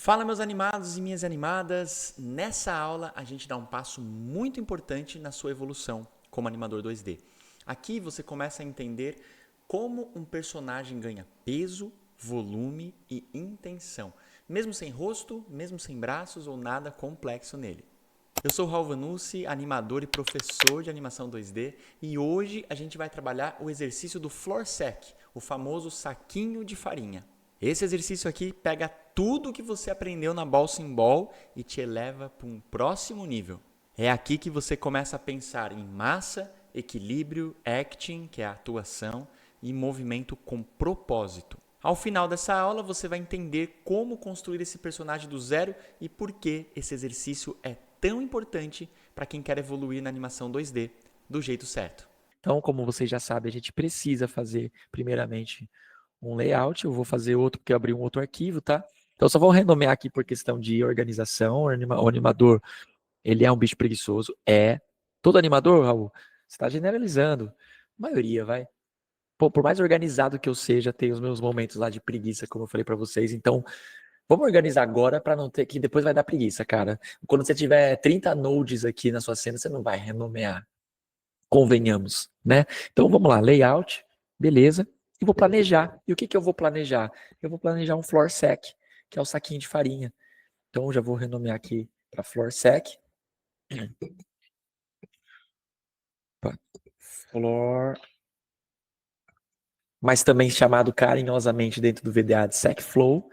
Fala, meus animados e minhas animadas! Nessa aula, a gente dá um passo muito importante na sua evolução como animador 2D. Aqui você começa a entender como um personagem ganha peso, volume e intenção, mesmo sem rosto, mesmo sem braços ou nada complexo nele. Eu sou o Raul Vanucci, animador e professor de animação 2D, e hoje a gente vai trabalhar o exercício do floor sack, o famoso saquinho de farinha. Esse exercício aqui pega tudo que você aprendeu na Bouncing Ball e te eleva para um próximo nível. É aqui que você começa a pensar em massa, equilíbrio, acting, que é a atuação, e movimento com propósito. Ao final dessa aula, você vai entender como construir esse personagem do zero e por que esse exercício é tão importante para quem quer evoluir na animação 2D do jeito certo. Então, como vocês já sabem, a gente precisa fazer, primeiramente, um layout. Eu vou fazer outro porque eu abri um outro arquivo, tá? Então, só vou renomear aqui por questão de organização. O animador, ele é um bicho preguiçoso. É. Todo animador, Raul, você está generalizando. A maioria, vai. Pô, por mais organizado que eu seja, tem os meus momentos lá de preguiça, como eu falei para vocês. Então, vamos organizar agora para não ter que depois vai dar preguiça, cara. Quando você tiver 30 nodes aqui na sua cena, você não vai renomear. Convenhamos, né? Então vamos lá, layout, beleza. E vou planejar. E o que eu vou planejar? Eu vou planejar um floor sack, que é o saquinho de farinha. Então eu já vou renomear aqui para floor sack. Floor, mas também chamado carinhosamente dentro do VDA de sack flow,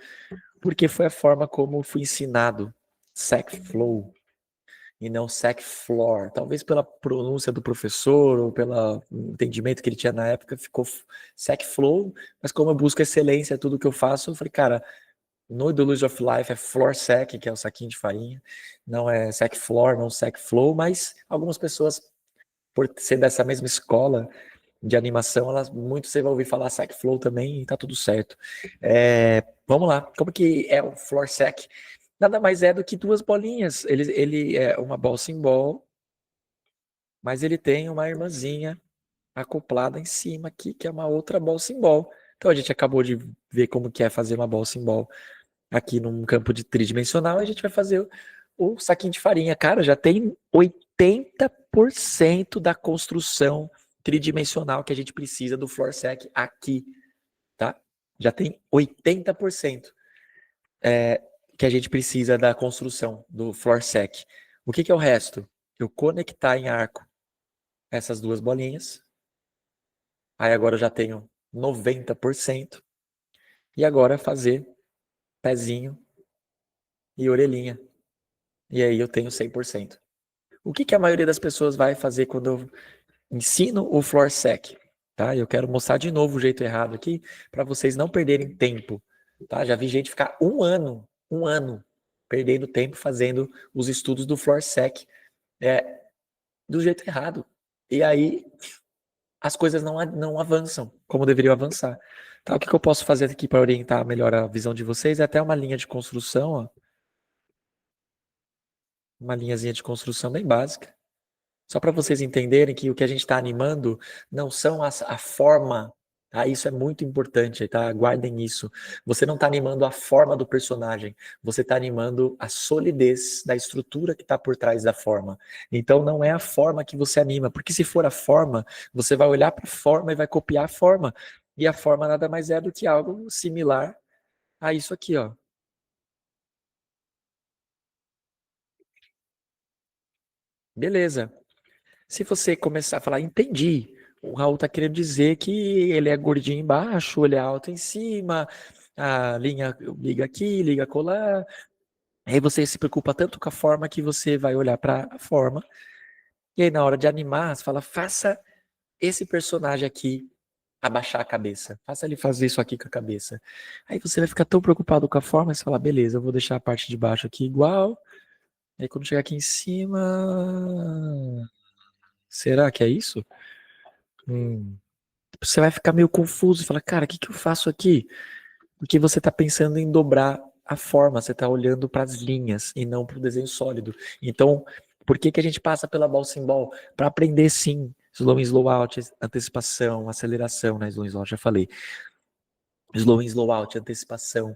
porque foi a forma como eu fui ensinado. Sack flow e não sack floor. Talvez pela pronúncia do professor ou pelo entendimento que ele tinha na época, ficou sack flow, mas como eu busco excelência em tudo que eu faço, eu falei, cara, no Deluge of Life é floor sack, que é o saquinho de farinha, não é sack floor, não sack flow, mas algumas pessoas, por ser dessa mesma escola de animação, elas muito você vai ouvir falar sack flow também e tá tudo certo. Vamos lá, como que é o floor sack? Nada mais é do que duas bolinhas. Ele é uma bouncing ball, mas ele tem uma irmãzinha acoplada em cima aqui, que é uma outra bouncing ball. Então a gente acabou de ver como que é fazer uma bouncing ball aqui num campo de tridimensional, a gente vai fazer o saquinho de farinha. Cara, já tem 80% da construção tridimensional que a gente precisa do floor sack aqui, tá? Já tem 80%. Que a gente precisa da construção do floor sack. O que é o resto? Eu conectar em arco essas duas bolinhas. Aí agora eu já tenho 90%. E agora fazer pezinho e orelhinha. E aí eu tenho 100%. O que a maioria das pessoas vai fazer quando eu ensino o floor sack? Tá? Eu quero mostrar de novo o jeito errado aqui para vocês não perderem tempo. Tá? Já vi gente ficar um ano, perdendo tempo fazendo os estudos do floor sack do jeito errado. E aí as coisas não avançam como deveriam avançar. Tá? O que eu posso fazer aqui para orientar melhor a visão de vocês? É até uma linha de construção, ó. Uma linhazinha de construção bem básica. Só para vocês entenderem que o que a gente está animando não são a forma, tá? Isso é muito importante, tá? Guardem isso. Você não está animando a forma do personagem, você está animando a solidez da estrutura que está por trás da forma. Então não é a forma que você anima, porque se for a forma, você vai olhar para a forma e vai copiar a forma. E a forma nada mais é do que algo similar a isso aqui, ó. Beleza. Se você começar a falar, entendi, o Raul está querendo dizer que ele é gordinho embaixo, ele é alto em cima, a linha liga aqui, liga colar. Aí você se preocupa tanto com a forma que você vai olhar para a forma. E aí na hora de animar, você fala, faça esse personagem aqui abaixar a cabeça. Faça ele fazer isso aqui com a cabeça. Aí você vai ficar tão preocupado com a forma, você fala, beleza, eu vou deixar a parte de baixo aqui igual. Aí quando chegar aqui em cima, será que é isso? Você vai ficar meio confuso e falar, cara, o que eu faço aqui? Porque você está pensando em dobrar a forma, você está olhando para as linhas e não para o desenho sólido. Então, por que a gente passa pela Bouncing Ball? Para aprender sim, slow in, slow out, antecipação, aceleração, né? Slow in, slow out, já falei. Slow in, slow out, antecipação,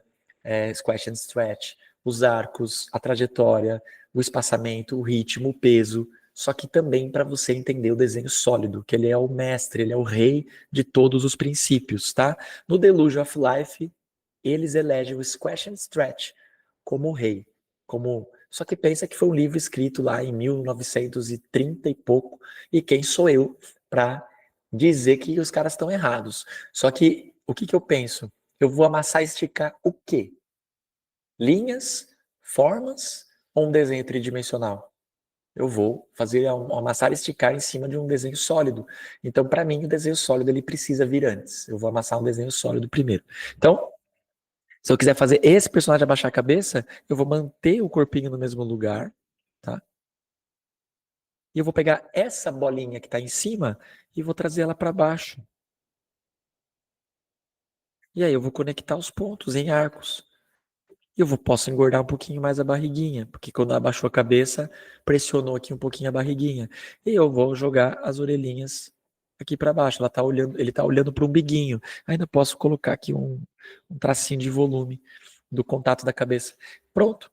squash and stretch. os arcos, a trajetória, o espaçamento, o ritmo, o peso, só que também para você entender o desenho sólido, que ele é o mestre, ele é o rei de todos os princípios, tá? No Delusion of Life, eles elegem o Squash and Stretch como o rei, como... Só que pensa que foi um livro escrito lá em 1930 e pouco, e quem sou eu para dizer que os caras estão errados? Só que o que eu penso? Eu vou amassar e esticar o quê? Linhas, formas ou um desenho tridimensional? Eu vou fazer amassar e esticar em cima de um desenho sólido. Então, para mim, o desenho sólido ele precisa vir antes. Eu vou amassar um desenho sólido primeiro. Então, se eu quiser fazer esse personagem abaixar a cabeça, eu vou manter o corpinho no mesmo lugar, tá? E eu vou pegar essa bolinha que está em cima e vou trazer ela para baixo. E aí eu vou conectar os pontos em arcos. E posso engordar um pouquinho mais a barriguinha, porque quando abaixou a cabeça, pressionou aqui um pouquinho a barriguinha. E eu vou jogar as orelhinhas aqui para baixo. Ele está olhando para o umbiguinho. Ainda posso colocar aqui um tracinho de volume do contato da cabeça. Pronto.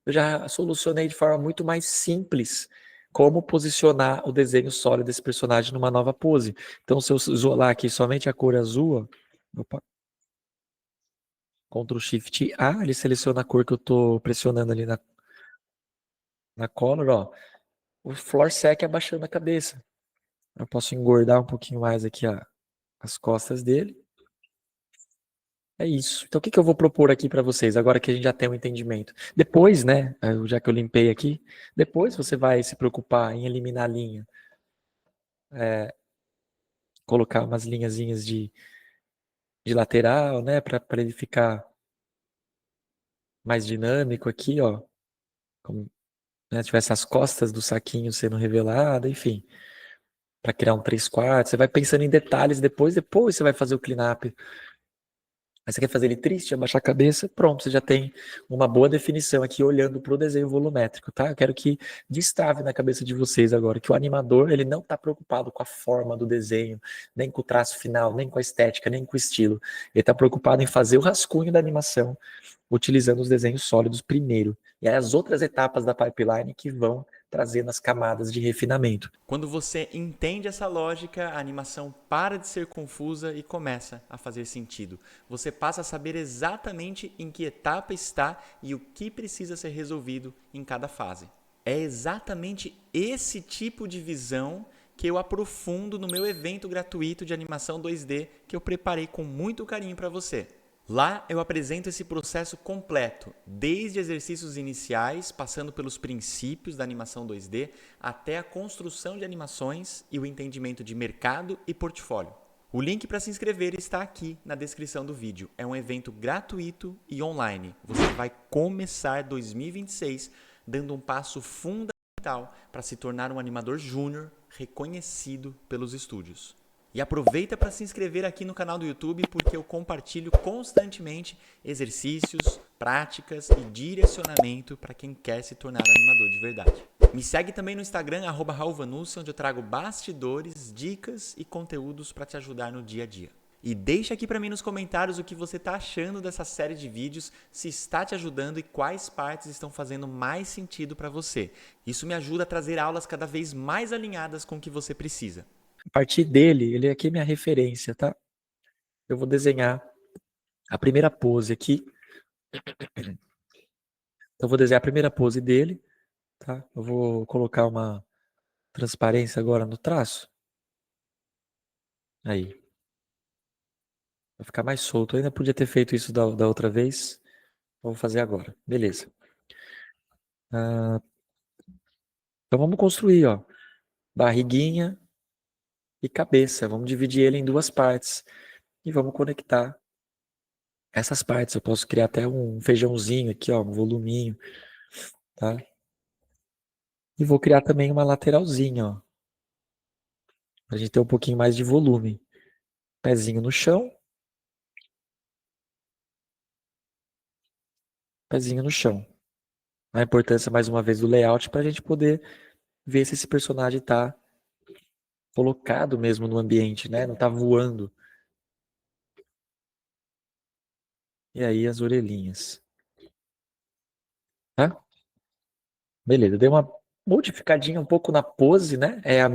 Eu já solucionei de forma muito mais simples como posicionar o desenho sólido desse personagem numa nova pose. Então, se eu isolar aqui somente a cor azul, ó, opa, Ctrl Shift A, ele seleciona a cor que eu estou pressionando ali na color, ó. O floor sec abaixando a cabeça. Eu posso engordar um pouquinho mais aqui as costas dele. É isso. Então, o que eu vou propor aqui para vocês, agora que a gente já tem um entendimento? Depois, né, já que eu limpei aqui, depois você vai se preocupar em eliminar a linha. Colocar umas linhazinhas de lateral, né, para ele ficar mais dinâmico aqui, ó. Como, né, tivesse as costas do saquinho sendo revelada, enfim. Para criar um 3/4. Você vai pensando em detalhes depois você vai fazer o cleanup. Aí você quer fazer ele triste, abaixar a cabeça, pronto, você já tem uma boa definição aqui olhando para o desenho volumétrico, tá? Eu quero que destrave na cabeça de vocês agora que o animador, ele não está preocupado com a forma do desenho, nem com o traço final, nem com a estética, nem com o estilo. Ele está preocupado em fazer o rascunho da animação, utilizando os desenhos sólidos primeiro. E aí as outras etapas da pipeline que vão trazendo as camadas de refinamento. Quando você entende essa lógica, a animação para de ser confusa e começa a fazer sentido. Você passa a saber exatamente em que etapa está e o que precisa ser resolvido em cada fase. É exatamente esse tipo de visão que eu aprofundo no meu evento gratuito de animação 2D que eu preparei com muito carinho para você. Lá eu apresento esse processo completo, desde exercícios iniciais, passando pelos princípios da animação 2D, até a construção de animações e o entendimento de mercado e portfólio. O link para se inscrever está aqui na descrição do vídeo. É um evento gratuito e online. Você vai começar 2026 dando um passo fundamental para se tornar um animador júnior reconhecido pelos estúdios. E aproveita para se inscrever aqui no canal do YouTube, porque eu compartilho constantemente exercícios, práticas e direcionamento para quem quer se tornar animador de verdade. Me segue também no Instagram, @raulvanucci, onde eu trago bastidores, dicas e conteúdos para te ajudar no dia a dia. E deixa aqui para mim nos comentários o que você está achando dessa série de vídeos, se está te ajudando e quais partes estão fazendo mais sentido para você. Isso me ajuda a trazer aulas cada vez mais alinhadas com o que você precisa. A partir dele, ele aqui é minha referência, tá? Eu vou desenhar a primeira pose aqui. Então, eu vou desenhar a primeira pose dele, tá? Eu vou colocar uma transparência agora no traço. Aí. Vai ficar mais solto. Eu ainda podia ter feito isso da outra vez. Vou fazer agora. Beleza. Então vamos construir, ó. Barriguinha e cabeça. Vamos dividir ele em duas partes. E vamos conectar essas partes. Eu posso criar até um feijãozinho aqui, ó, um voluminho, tá? E vou criar também uma lateralzinha, ó. Pra gente ter um pouquinho mais de volume. Pezinho no chão. Pezinho no chão. A importância, mais uma vez, do layout para a gente poder ver se esse personagem está colocado mesmo no ambiente, né? Não está voando. E aí as orelhinhas. Beleza, dei uma modificadinha um pouco na pose, né? É o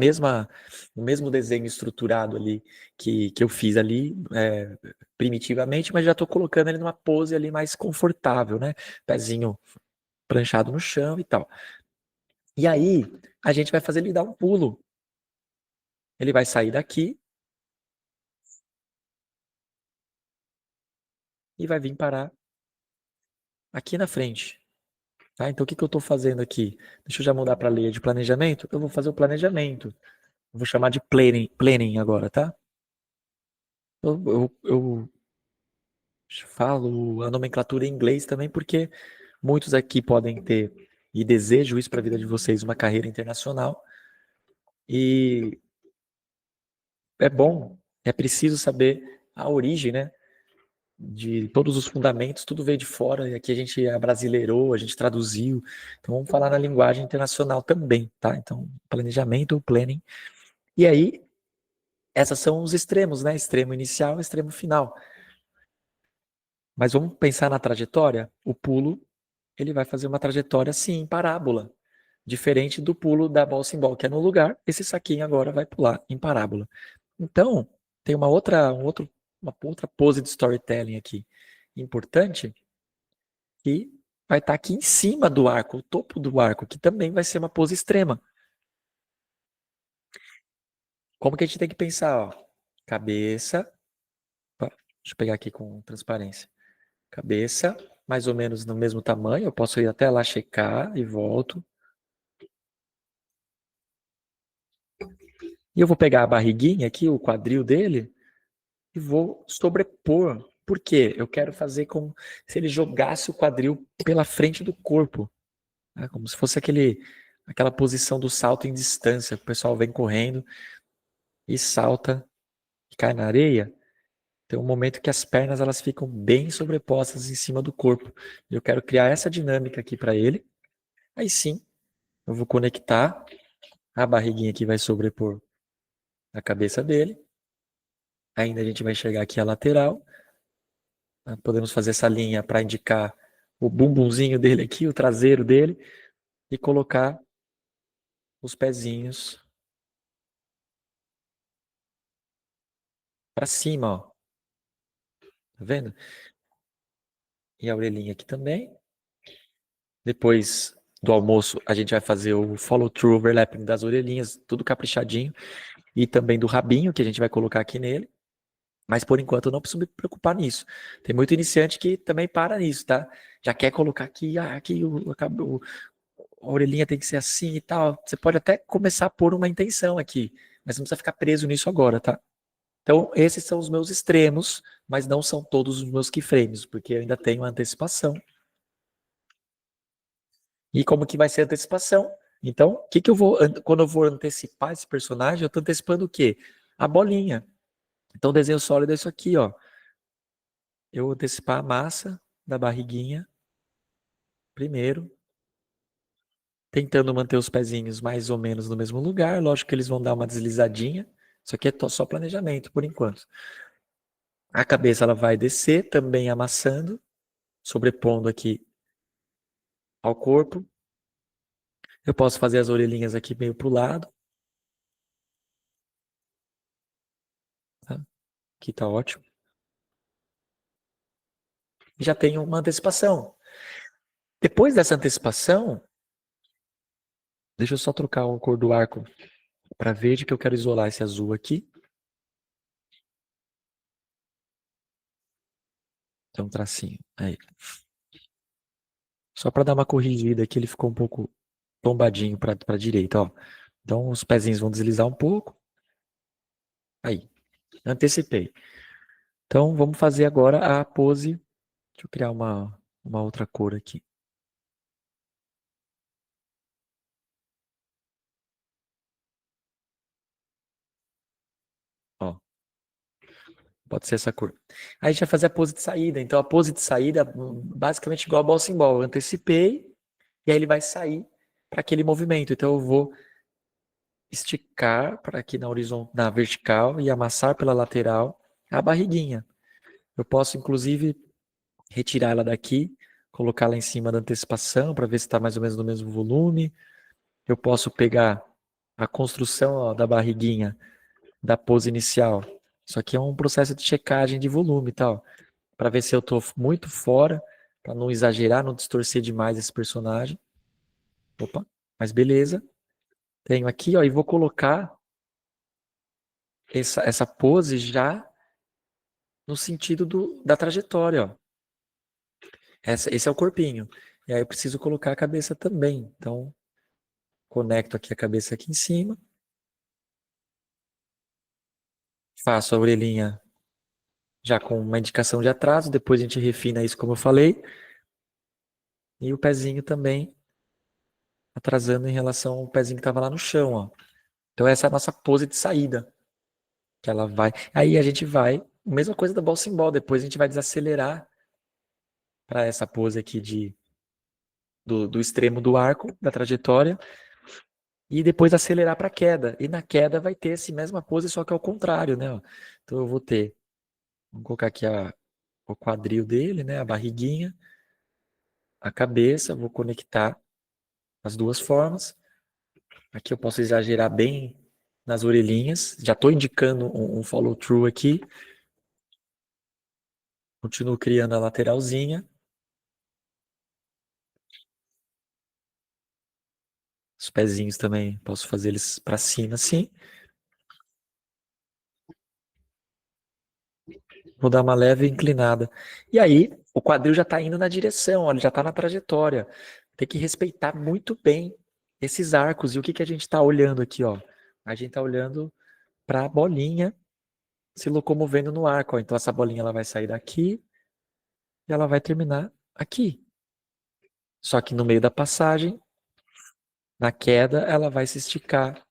mesmo desenho estruturado ali que eu fiz ali primitivamente, mas já estou colocando ele numa pose ali mais confortável, né? Pezinho pranchado no chão e tal. E aí, a gente vai fazer ele dar um pulo. Ele vai sair daqui e vai vir parar aqui na frente. Tá? Então, o que eu estou fazendo aqui? Deixa eu já mudar para a leia de planejamento. Eu vou fazer o planejamento. Eu vou chamar de planning agora, tá? Eu falo a nomenclatura em inglês também porque muitos aqui podem ter e desejo isso para a vida de vocês, uma carreira internacional. E é bom, é preciso saber a origem, né? De todos os fundamentos, tudo veio de fora, e aqui a gente abrasileirou, a gente traduziu. Então vamos falar na linguagem internacional também, tá? Então, planejamento, planning. E aí, essas são os extremos, né? Extremo inicial, extremo final. Mas vamos pensar na trajetória? O pulo, ele vai fazer uma trajetória assim, em parábola. Diferente do pulo da bolsa em ball, que é no lugar, esse saquinho agora vai pular em parábola. Então, tem uma outra pose de storytelling aqui importante, que vai estar aqui em cima do arco, o topo do arco, que também vai ser uma pose extrema. Como que a gente tem que pensar? Ó? Cabeça, deixa eu pegar aqui com transparência. Cabeça, mais ou menos no mesmo tamanho, eu posso ir até lá checar e volto. E eu vou pegar a barriguinha aqui, o quadril dele, e vou sobrepor. Por quê? Eu quero fazer como se ele jogasse o quadril pela frente do corpo. Né? Como se fosse aquela posição do salto em distância. O pessoal vem correndo e salta e cai na areia. Tem um momento que as pernas elas ficam bem sobrepostas em cima do corpo. Eu quero criar essa dinâmica aqui para ele. Aí sim, eu vou conectar. A barriguinha aqui vai sobrepor a cabeça dele. Ainda a gente vai enxergar aqui a lateral. Podemos fazer essa linha para indicar o bumbumzinho dele aqui, o traseiro dele, e colocar os pezinhos para cima, ó. Tá vendo? E a orelhinha aqui também. Depois do almoço, a gente vai fazer o follow-through overlapping das orelhinhas, tudo caprichadinho, e também do rabinho, que a gente vai colocar aqui nele. Mas por enquanto eu não preciso me preocupar nisso. Tem muito iniciante que também para nisso, tá? Já quer colocar aqui, aqui a orelhinha tem que ser assim e tal. Você pode até começar a pôr uma intenção aqui, mas não precisa ficar preso nisso agora, tá? Então, esses são os meus extremos, mas não são todos os meus keyframes, porque eu ainda tenho antecipação. E como que vai ser a antecipação? Então, quando eu vou antecipar esse personagem, eu estou antecipando o quê? A bolinha. Então, o desenho sólido é isso aqui, ó. Eu vou antecipar a massa da barriguinha primeiro, tentando manter os pezinhos mais ou menos no mesmo lugar. Lógico que eles vão dar uma deslizadinha. Isso aqui é só planejamento por enquanto. A cabeça ela vai descer, também amassando, sobrepondo aqui ao corpo. Eu posso fazer as orelhinhas aqui meio para o lado. Tá? Aqui tá ótimo. Já tenho uma antecipação. Depois dessa antecipação, deixa eu só trocar a cor do arco para verde, que eu quero isolar esse azul aqui. Então, um tracinho. Aí. Só para dar uma corrigida aqui, ele ficou um pouco tombadinho para a direita, ó. Então, os pezinhos vão deslizar um pouco. Aí, antecipei. Então, vamos fazer agora a pose. Deixa eu criar uma outra cor aqui. Ó, pode ser essa cor. Aí a gente vai fazer a pose de saída. Então, a pose de saída, basicamente igual a bola symbol. Eu antecipei, e aí ele vai sair para aquele movimento. Então, eu vou esticar para aqui na vertical e amassar pela lateral a barriguinha. Eu posso, inclusive, retirar ela daqui, colocar lá em cima da antecipação para ver se está mais ou menos no mesmo volume. Eu posso pegar a construção, ó, da barriguinha da pose inicial. Isso aqui é um processo de checagem de volume e tal, para ver se eu estou muito fora, para não exagerar, não distorcer demais esse personagem. Opa, mas beleza. Tenho aqui, ó, e vou colocar essa pose já no sentido da trajetória, ó. Esse é o corpinho. E aí eu preciso colocar a cabeça também. Então, conecto aqui a cabeça aqui em cima. Faço a orelhinha já com uma indicação de atraso. Depois a gente refina isso como eu falei. E o pezinho também atrasando em relação ao pezinho que estava lá no chão, ó. Então essa é a nossa pose de saída. Que ela vai. Aí a gente vai. Mesma coisa da Bouncing Ball. Depois a gente vai desacelerar para essa pose aqui do extremo do arco, da trajetória. E depois acelerar para a queda. E na queda vai ter essa mesma pose, só que ao contrário, né? Então eu vou ter, vamos colocar aqui o quadril dele, né? A barriguinha, a cabeça, vou conectar as duas formas. Aqui eu posso exagerar bem nas orelhinhas. Já estou indicando um follow through aqui. Continuo criando a lateralzinha. Os pezinhos também, posso fazer eles para cima assim. Vou dar uma leve inclinada. E aí, o quadril já está indo na direção, ó, ele já está na trajetória. Tem que respeitar muito bem esses arcos. E o que, que a gente está olhando aqui, ó? A gente está olhando para a bolinha se locomovendo no arco. Ó. Então, essa bolinha ela vai sair daqui e ela vai terminar aqui. Só que no meio da passagem, na queda, ela vai se esticar.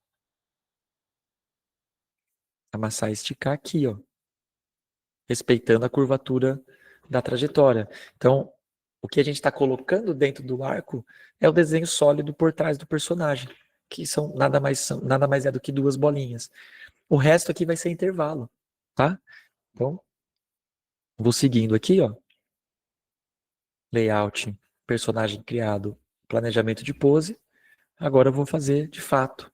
Amassar e esticar aqui, ó. Respeitando a curvatura da trajetória. Então, o que a gente está colocando dentro do arco é o desenho sólido por trás do personagem, que nada mais é do que duas bolinhas. O resto aqui vai ser intervalo, tá? Então, vou seguindo aqui, ó. Layout, personagem criado, planejamento de pose. Agora eu vou fazer, de fato,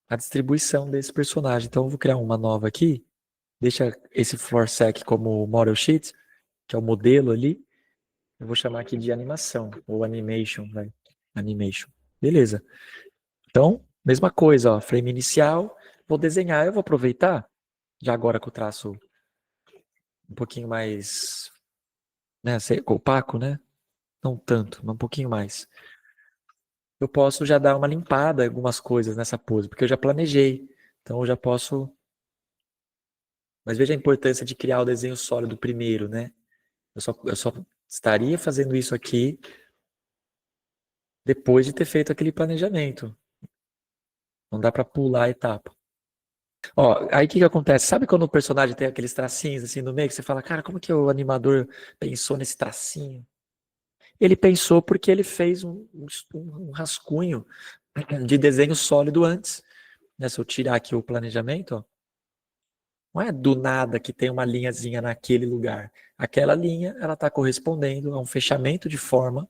a distribuição desse personagem. Então, eu vou criar uma nova aqui. Deixa esse floor sec como model sheet, que é o modelo ali. Eu vou chamar aqui de animação, ou animation, vai. Animation. Beleza. Então, mesma coisa, ó, frame inicial, vou desenhar, eu vou aproveitar, já agora com o traço um pouquinho mais, né, opaco, né? Não tanto, mas um pouquinho mais. Eu posso já dar uma limpada em algumas coisas nessa pose, porque eu já planejei. Então eu já posso. Mas veja a importância de criar o desenho sólido primeiro, né? Eu só estaria fazendo isso aqui depois de ter feito aquele planejamento. Não dá para pular a etapa. Ó, aí o que que acontece? Sabe quando o personagem tem aqueles tracinhos assim no meio que você fala, cara, como que o animador pensou nesse tracinho? Ele pensou porque ele fez um rascunho de desenho sólido antes. Né? Se eu tirar aqui o planejamento, ó, não é do nada que tem uma linhazinha naquele lugar. Aquela linha, ela está correspondendo a um fechamento de forma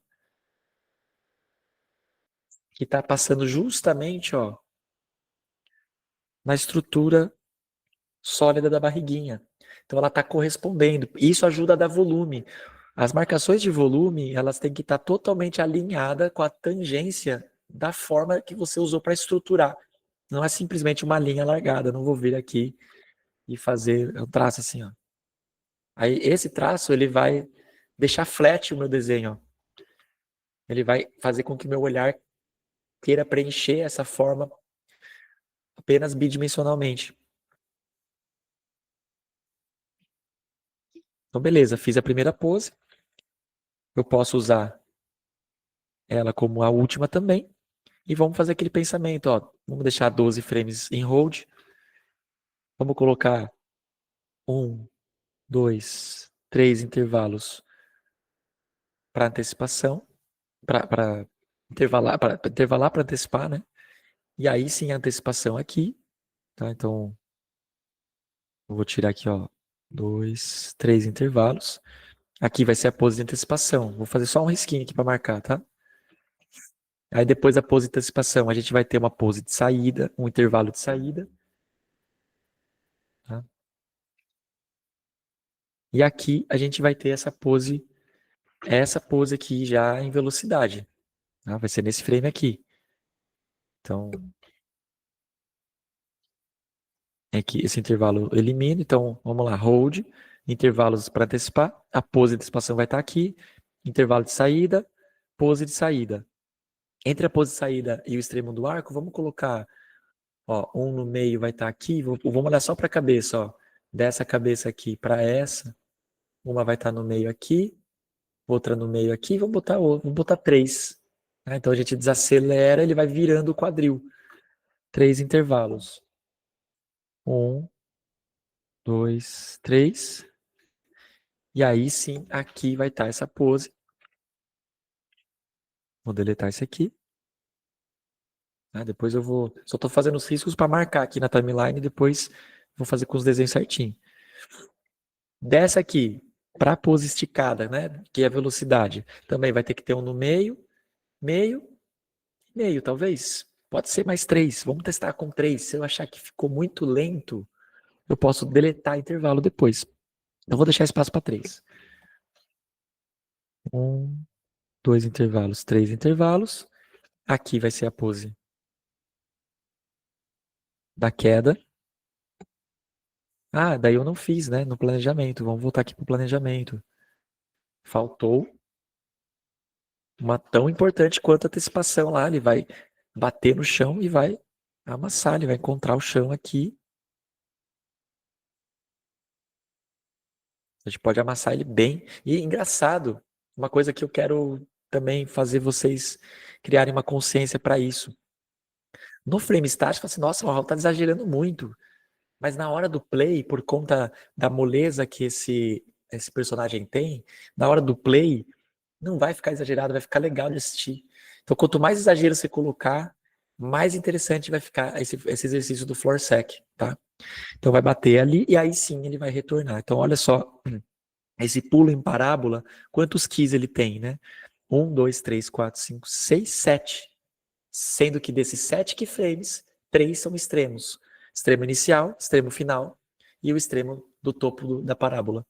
que está passando justamente, ó, na estrutura sólida da barriguinha. Então ela está correspondendo. Isso ajuda a dar volume. As marcações de volume, elas têm que estar totalmente alinhadas com a tangência da forma que você usou para estruturar. Não é simplesmente uma linha largada. Eu não vou vir aqui e fazer um traço assim, ó. Aí esse traço, ele vai deixar flat o meu desenho, ó. Ele vai fazer com que meu olhar queira preencher essa forma apenas bidimensionalmente. Então, beleza, fiz a primeira pose. Eu posso usar ela como a última também. E vamos fazer aquele pensamento, ó. Vamos deixar 12 frames em hold. Vamos colocar 1, 2, 3 intervalos para antecipação, para intervalar para antecipar, né? E aí sim a antecipação aqui, tá? Então, eu vou tirar aqui, ó, 2, 3 intervalos. Aqui vai ser a pose de antecipação. Vou fazer só um risquinho aqui para marcar, tá? Aí depois da pose de antecipação, a gente vai ter uma pose de saída, um intervalo de saída. Tá? E aqui a gente vai ter essa pose aqui já em velocidade. Tá? Vai ser nesse frame aqui. Então, aqui esse intervalo eu elimino. Então, vamos lá, hold, intervalos para antecipar. A pose de antecipação vai estar aqui. Intervalo de saída, pose de saída. Entre a pose de saída e o extremo do arco, vamos colocar, ó, um no meio vai estar aqui. Vamos olhar só para a cabeça, ó. Dessa cabeça aqui para essa, uma vai estar no meio aqui, outra no meio aqui, vamos botar 3. Tá? Então a gente desacelera, ele vai virando o quadril. 3 intervalos. 1, 2, 3. E aí sim, aqui vai estar essa pose. Vou deletar esse aqui. Depois eu vou... Só estou fazendo os riscos para marcar aqui na timeline, depois vou fazer com os desenhos certinho. Dessa aqui, para a pose esticada, né? Que é a velocidade. Também vai ter que ter um no meio, meio, meio, talvez. Pode ser mais 3. Vamos testar com 3. Se eu achar que ficou muito lento, eu posso deletar intervalo depois. Eu vou deixar espaço para 3. 1, 2 intervalos, 3 intervalos. Aqui vai ser a pose da queda. Daí eu não fiz, né? No planejamento. Vamos voltar aqui para o planejamento. Faltou uma tão importante quanto a antecipação lá. Ele vai bater no chão e vai amassar. Ele vai encontrar o chão aqui. A gente pode amassar ele bem. E engraçado, uma coisa que eu quero também fazer vocês criarem uma consciência para isso. No frame estático, assim, nossa, o Raul tá exagerando muito. Mas na hora do play, por conta da moleza que esse personagem tem, na hora do play, não vai ficar exagerado, vai ficar legal de assistir. Então, quanto mais exagero você colocar, mais interessante vai ficar esse exercício do floor sec, tá? Então, vai bater ali e aí sim ele vai retornar. Então, olha só, esse pulo em parábola, quantos keys ele tem, né? 1, 2, 3, 4, 5, 6, 7. Sendo que desses 7 keyframes, 3 são extremos. Extremo inicial, extremo final e o extremo do topo da parábola.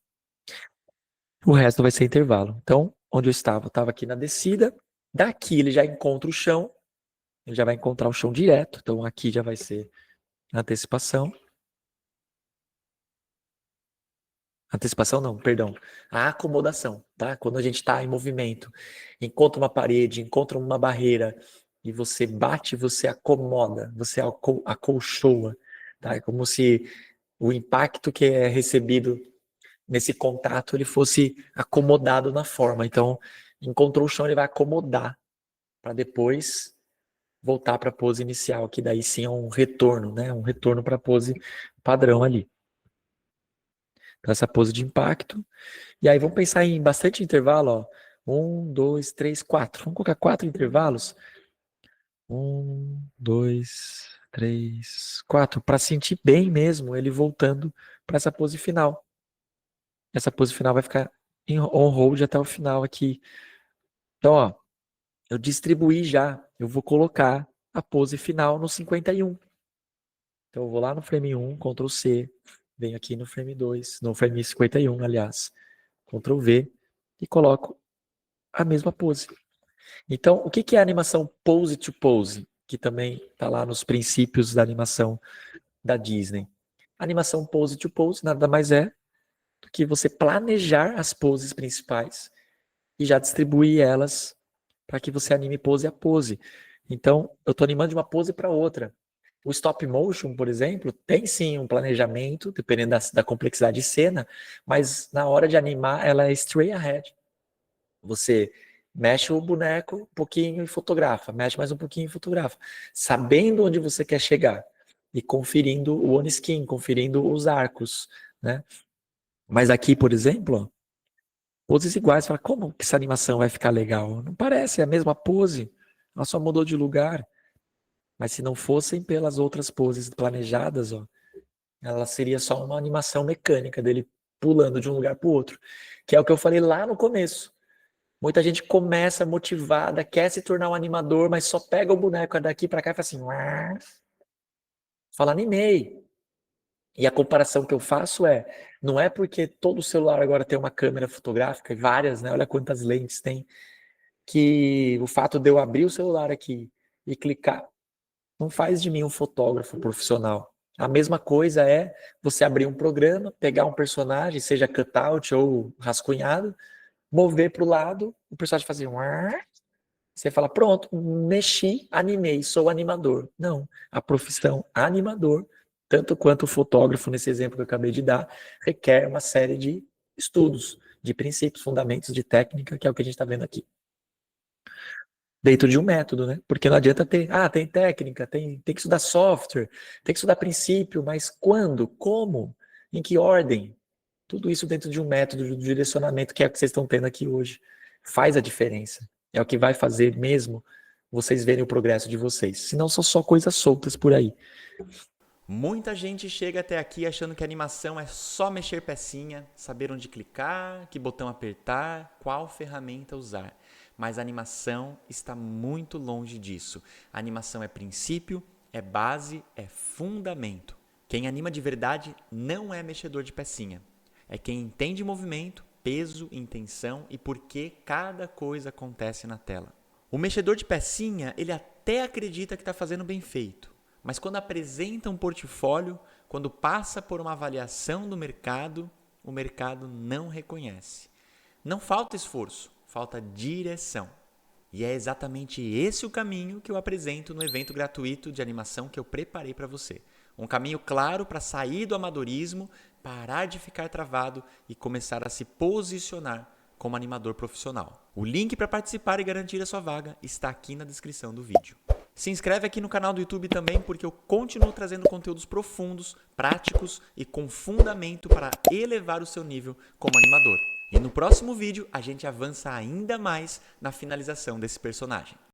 O resto vai ser intervalo. Então, onde eu estava aqui na descida. Daqui ele já encontra o chão. Ele já vai encontrar o chão direto. Então, aqui já vai ser antecipação. Antecipação não, perdão. A acomodação, tá? Quando a gente está em movimento, encontra uma parede, encontra uma barreira e você bate, você acomoda, você acolchoa, tá? É como se o impacto que é recebido nesse contato ele fosse acomodado na forma. Então, encontrou o chão, ele vai acomodar para depois voltar para a pose inicial, que daí sim é um retorno, né? Um retorno para a pose padrão ali. Então, essa pose de impacto. E aí vamos pensar em bastante intervalo, ó. 1, 2, 3, 4. Vamos colocar 4 intervalos. 1, 2, 3, 4. Para sentir bem mesmo ele voltando para essa pose final. Essa pose final vai ficar on hold até o final aqui. Então, ó, eu distribuí já. Eu vou colocar a pose final no 51. Então, eu vou lá no frame 1, Ctrl C. Venho aqui no frame 2, no frame 51, aliás. Ctrl V e coloco a mesma pose. Então, o que é a animação pose to pose? Que também está lá nos princípios da animação da Disney. A animação pose to pose nada mais é do que você planejar as poses principais e já distribuir elas para que você anime pose a pose. Então, eu estou animando de uma pose para outra. O stop motion, por exemplo, tem sim um planejamento, dependendo da complexidade de cena, mas na hora de animar, ela é straight ahead. Você mexe o boneco um pouquinho e fotografa, mexe mais um pouquinho e fotografa, sabendo onde você quer chegar e conferindo o on-skin, conferindo os arcos, né? Mas aqui, por exemplo, ó, poses iguais, fala, como que essa animação vai ficar legal? Não parece, é a mesma pose, ela só mudou de lugar. Mas se não fossem pelas outras poses planejadas, ó, ela seria só uma animação mecânica dele pulando de um lugar para o outro. Que é o que eu falei lá no começo. Muita gente começa motivada, quer se tornar um animador, mas só pega o boneco daqui para cá e fala assim, "Uá", fala animei. E a comparação que eu faço não é porque todo celular agora tem uma câmera fotográfica, e várias, né? Olha quantas lentes tem, que o fato de eu abrir o celular aqui e clicar não faz de mim um fotógrafo profissional. A mesma coisa é você abrir um programa, pegar um personagem, seja cutout ou rascunhado, mover para o lado, o personagem fazer um ar, você fala, pronto, mexi, animei, sou animador. Não, a profissão animador, tanto quanto o fotógrafo, nesse exemplo que eu acabei de dar, requer uma série de estudos, de princípios, fundamentos, de técnica, que é o que a gente está vendo aqui. Dentro de um método, né? Porque não adianta ter, tem técnica, tem que estudar software, tem que estudar princípio, mas quando, como, em que ordem? Tudo isso dentro de um método, de um direcionamento, que é o que vocês estão tendo aqui hoje. Faz a diferença. É o que vai fazer mesmo vocês verem o progresso de vocês. Senão são só coisas soltas por aí. Muita gente chega até aqui achando que animação é só mexer pecinha, saber onde clicar, que botão apertar, qual ferramenta usar. Mas a animação está muito longe disso. A animação é princípio, é base, é fundamento. Quem anima de verdade não é mexedor de pecinha. É quem entende movimento, peso, intenção e por que cada coisa acontece na tela. O mexedor de pecinha, ele até acredita que está fazendo bem feito. Mas quando apresenta um portfólio, quando passa por uma avaliação do mercado, o mercado não reconhece. Não falta esforço, falta direção. E é exatamente esse o caminho que eu apresento no evento gratuito de animação que eu preparei para você. Um caminho claro para sair do amadorismo, parar de ficar travado e começar a se posicionar como animador profissional. O link para participar e garantir a sua vaga está aqui na descrição do vídeo. Se inscreve aqui no canal do YouTube também, porque eu continuo trazendo conteúdos profundos, práticos e com fundamento para elevar o seu nível como animador. E no próximo vídeo a gente avança ainda mais na finalização desse personagem.